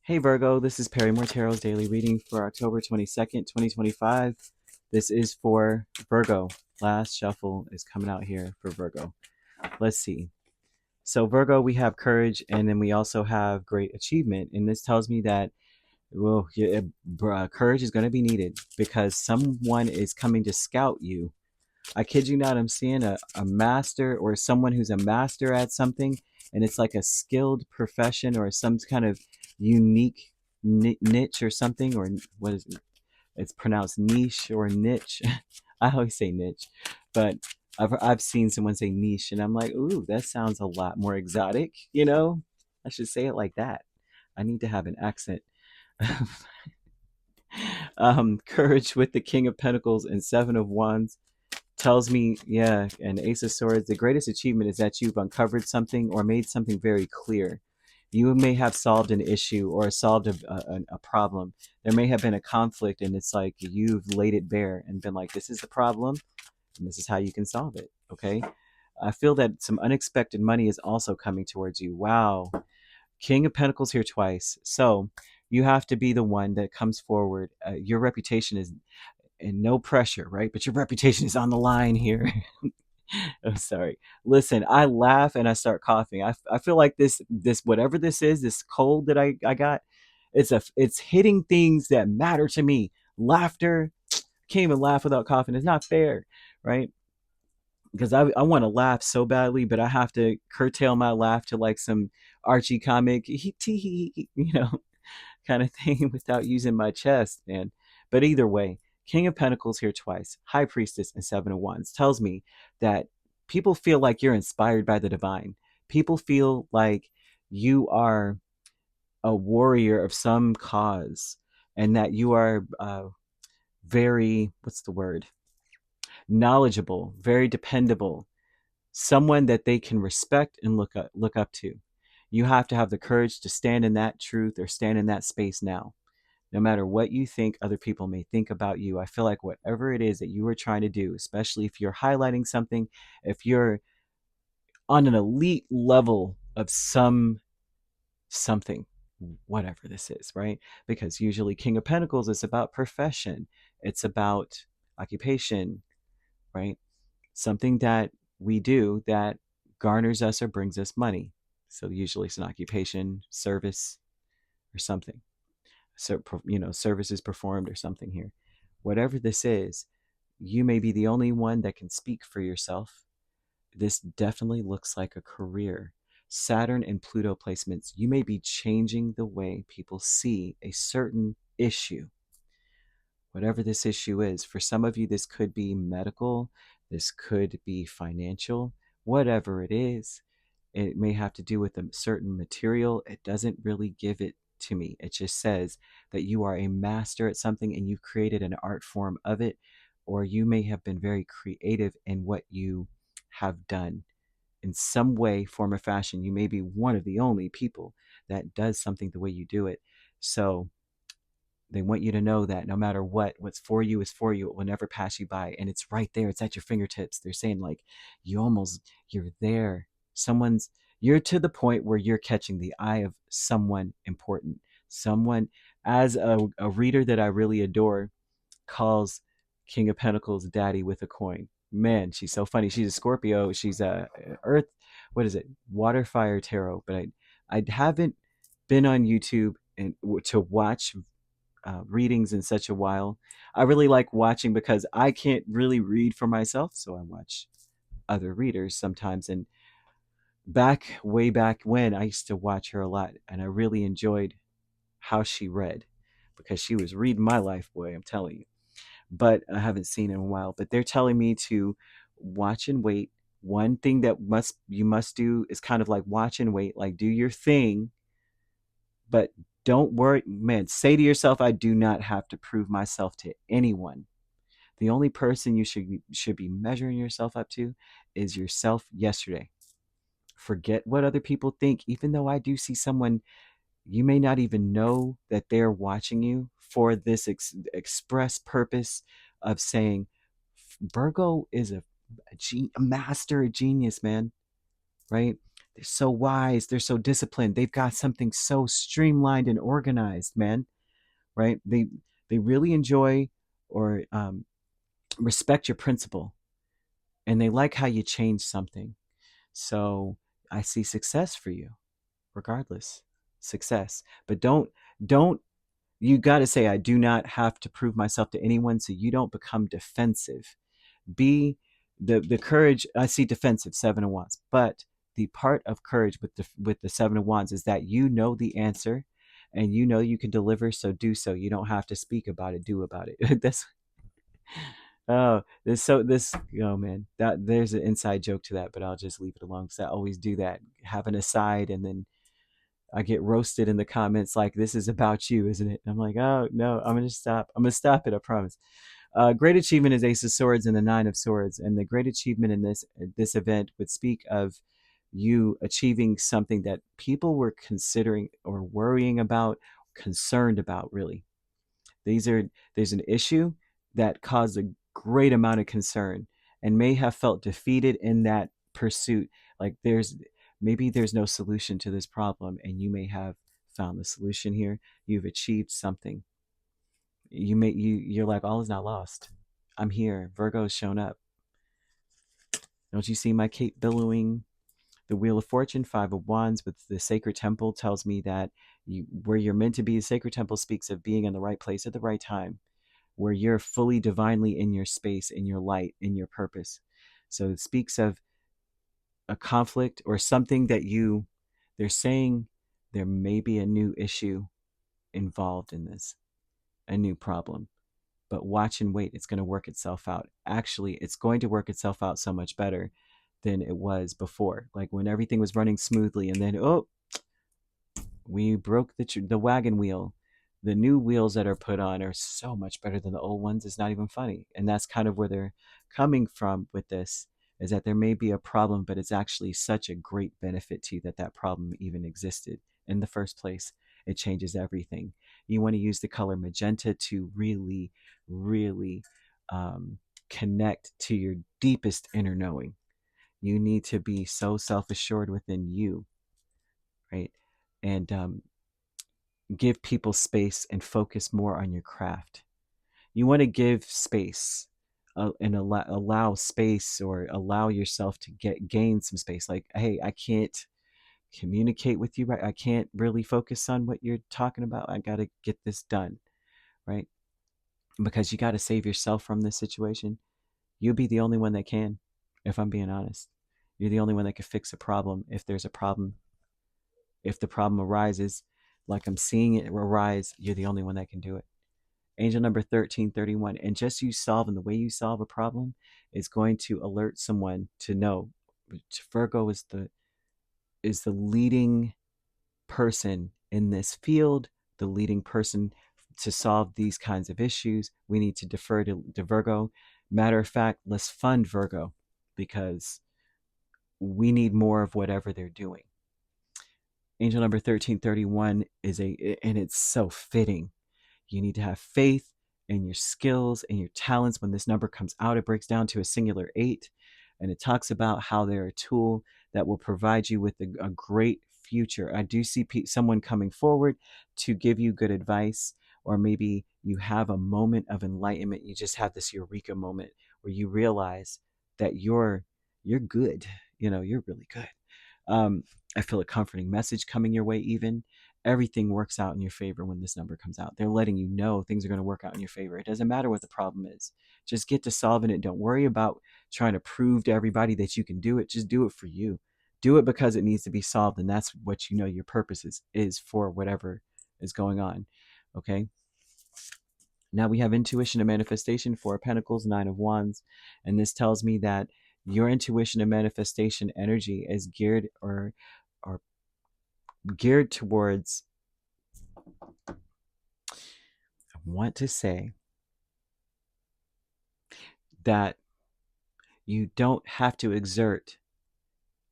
Hey Virgo, this is Perrymore Tarot's daily reading for October 22nd, 2025. This is for Virgo. Last shuffle is coming out here for Virgo. Let's see. So, Virgo, we have courage and then we also have great achievement. And this tells me that, well, courage is going to be needed because someone is coming to scout you. I kid you not, I'm seeing a master or someone who's a master at something, and it's like a skilled profession or some kind of unique niche or something, or what is it? It's pronounced niche or niche. I always say niche, but I've seen someone say niche, and I'm like, ooh, that sounds a lot more exotic. I should say it like that. I need to have an accent. Courage with the King of Pentacles and Seven of Wands tells me, yeah, and Ace of Swords, the greatest achievement is that you've uncovered something or made something very clear. You may have solved an issue or solved a problem. There may have been a conflict, and it's like you've laid it bare and been like, this is the problem, and this is how you can solve it. Okay. I feel that some unexpected money is also coming towards you. Wow. King of Pentacles here twice. So you have to be the one that comes forward. Your reputation is and no pressure, right? But your reputation is on the line here. I'm sorry. Listen, I laugh and I start coughing. I feel like this whatever this is, this cold that I got, it's hitting things that matter to me. Laughter, can't even laugh without coughing. It's not fair, right? Because I want to laugh so badly, but I have to curtail my laugh to like some Archie comic, kind of thing without using my chest, man. But either way, King of Pentacles here twice, High Priestess and Seven of Wands tells me that people feel like you're inspired by the divine. People feel like you are a warrior of some cause and that you are very, what's the word? Knowledgeable, very dependable, someone that they can respect and look up to. You have to have the courage to stand in that truth or stand in that space now. No matter what you think other people may think about you, I feel like whatever it is that you are trying to do, especially if you're highlighting something, if you're on an elite level of something, whatever this is, right? Because usually King of Pentacles is about profession, it's about occupation, right? Something that we do that garners us or brings us money. So usually it's an occupation, service, or something. So, services performed or something here. Whatever this is, you may be the only one that can speak for yourself. This definitely looks like a career. Saturn and Pluto placements, you may be changing the way people see a certain issue. Whatever this issue is, for some of you, this could be medical, this could be financial, whatever it is. It may have to do with a certain material. It doesn't really give it to me. It just says that you are a master at something and you've created an art form of it, or you may have been very creative in what you have done. In some way, form, or fashion, you may be one of the only people that does something the way you do it. So they want you to know that no matter what's for you is for you. It will never pass you by. And it's right there. It's at your fingertips. They're saying like, you're there. You're to the point where you're catching the eye of someone important. Someone, as a reader that I really adore, calls King of Pentacles daddy with a coin. Man, she's so funny. She's a Scorpio. She's a Earth, what is it? Water, fire, tarot. But I haven't been on YouTube and to watch readings in such a while. I really like watching because I can't really read for myself, so I watch other readers sometimes. And way back when, I used to watch her a lot, and I really enjoyed how she read because she was reading my life, boy, I'm telling you. But I haven't seen it in a while. But they're telling me to watch and wait. One thing that you must do is kind of like watch and wait, like do your thing, but don't worry, man. Say to yourself, I do not have to prove myself to anyone. The only person you should be measuring yourself up to is yourself yesterday. Forget what other people think. Even though I do see someone, you may not even know that they're watching you for this express purpose of saying Virgo is a master, a genius, man, right? They're so wise. They're so disciplined. They've got something so streamlined and organized, man. Right? They really enjoy or respect your principle, and they like how you change something. So I see success for you, regardless. Success. But don't you got to say, I do not have to prove myself to anyone, so you don't become defensive. Be the courage. I see defensive, 7 of Wands, but the part of courage with the 7 of Wands is that you know the answer, and you know you can deliver. So do so. You don't have to speak about it. Do about it. That's this. Oh man, that there's an inside joke to that, but I'll just leave it alone because I always do that. Have an aside, and then I get roasted in the comments like, this is about you, isn't it? I'm like, oh no, I'm gonna stop. I'm gonna stop it. I promise. Great achievement is Ace of Swords and the 9 of Swords, and the great achievement in this event would speak of you achieving something that people were considering or worrying about, concerned about. Really, there's an issue that caused a great amount of concern and may have felt defeated in that pursuit. Like maybe there's no solution to this problem, and you may have found the solution here. You've achieved something. You're like, all is not lost. I'm here. Virgo's shown up. Don't you see my cape billowing? The Wheel of Fortune, 5 of Wands with the Sacred Temple tells me that where you're meant to be. The Sacred Temple speaks of being in the right place at the right time, where you're fully divinely in your space, in your light, in your purpose. So it speaks of a conflict or something that they're saying there may be a new issue involved in this, a new problem. But watch and wait, it's going to work itself out. Actually, it's going to work itself out so much better than it was before. Like when everything was running smoothly, and then, oh, we broke the wagon wheel. The new wheels that are put on are so much better than the old ones. It's not even funny. And that's kind of where they're coming from with this, is that there may be a problem, but it's actually such a great benefit to you that that problem even existed in the first place. It changes everything. You want to use the color magenta to really, really connect to your deepest inner knowing. You need to be so self-assured within you, right? And give people space and focus more on your craft. You want to give space and allow space, or allow yourself to gain some space. Like, hey, I can't communicate with you, right? I can't really focus on what you're talking about. I got to get this done, right? Because you got to save yourself from this situation. You'll be the only one that can, if I'm being honest. You're the only one that can fix a problem. If there's a problem, if the problem arises, like I'm seeing it arise, you're the only one that can do it. Angel number 1331. And just you solving, the way you solve a problem is going to alert someone to know Virgo is the leading person in this field, the leading person to solve these kinds of issues. We need to defer to Virgo. Matter of fact, let's fund Virgo, because we need more of whatever they're doing. Angel number 1331 and it's so fitting. You need to have faith in your skills and your talents. When this number comes out, it breaks down to a singular 8, and it talks about how they're a tool that will provide you with a great future. I do see someone coming forward to give you good advice, or maybe you have a moment of enlightenment. You just have this eureka moment where you realize that you're good. You're really good. I feel a comforting message coming your way. Even everything works out in your favor when this number comes out. They're letting you know things are going to work out in your favor. It doesn't matter what the problem is. Just get to solving it. Don't worry about trying to prove to everybody that you can do it. Just do it for you. Do it because it needs to be solved, and that's what your purpose is for whatever is going on. Okay? Now we have intuition and manifestation, 4 of Pentacles, 9 of Wands, and this tells me that your intuition and manifestation energy is geared towards, I want to say that you don't have to exert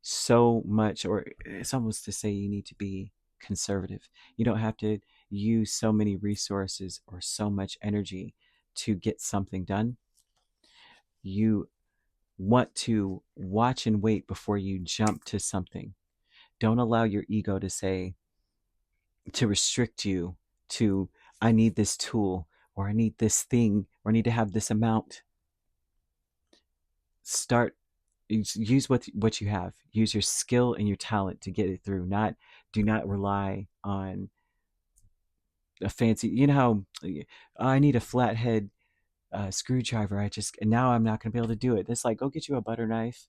so much, or it's almost to say you need to be conservative. You don't have to use so many resources or so much energy to get something done. You want to watch and wait before you jump to something. Don't allow your ego to restrict you to, I need this tool, or I need this thing, or I need to have this amount. Start, use what you have. Use your skill and your talent to get it through. Do not rely on a fancy, you know how, I need a flathead screwdriver. And now I'm not going to be able to do it. It's like, go get you a butter knife,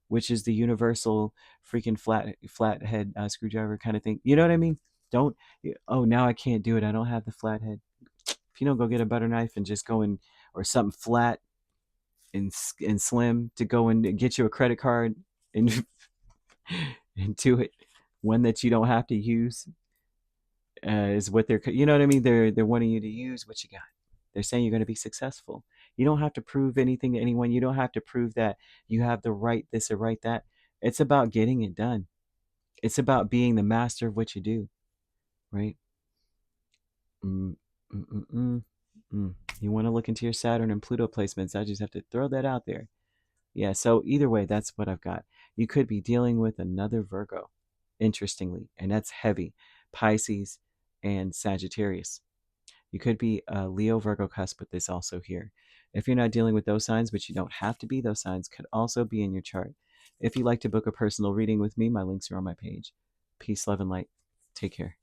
which is the universal freaking flathead screwdriver kind of thing. You know what I mean? Don't, oh, now I can't do it. I don't have the flathead. If you don't, go get a butter knife and just go and, or something flat and slim, to go and get you a credit card and and do it. One that you don't have to use is what they're, you know what I mean? They're wanting you to use what you got. They're saying you're going to be successful. You don't have to prove anything to anyone. You don't have to prove that you have the right this or right that. It's about getting it done. It's about being the master of what you do, right? Mm, mm, mm, mm, mm. You want to look into your Saturn and Pluto placements. I just have to throw that out there. Yeah, so either way, that's what I've got. You could be dealing with another Virgo, interestingly, and that's heavy. Pisces and Sagittarius. You could be a Leo Virgo cusp with this also here. If you're not dealing with those signs, which you don't have to be, those signs could also be in your chart. If you'd like to book a personal reading with me, my links are on my page. Peace, love, and light. Take care.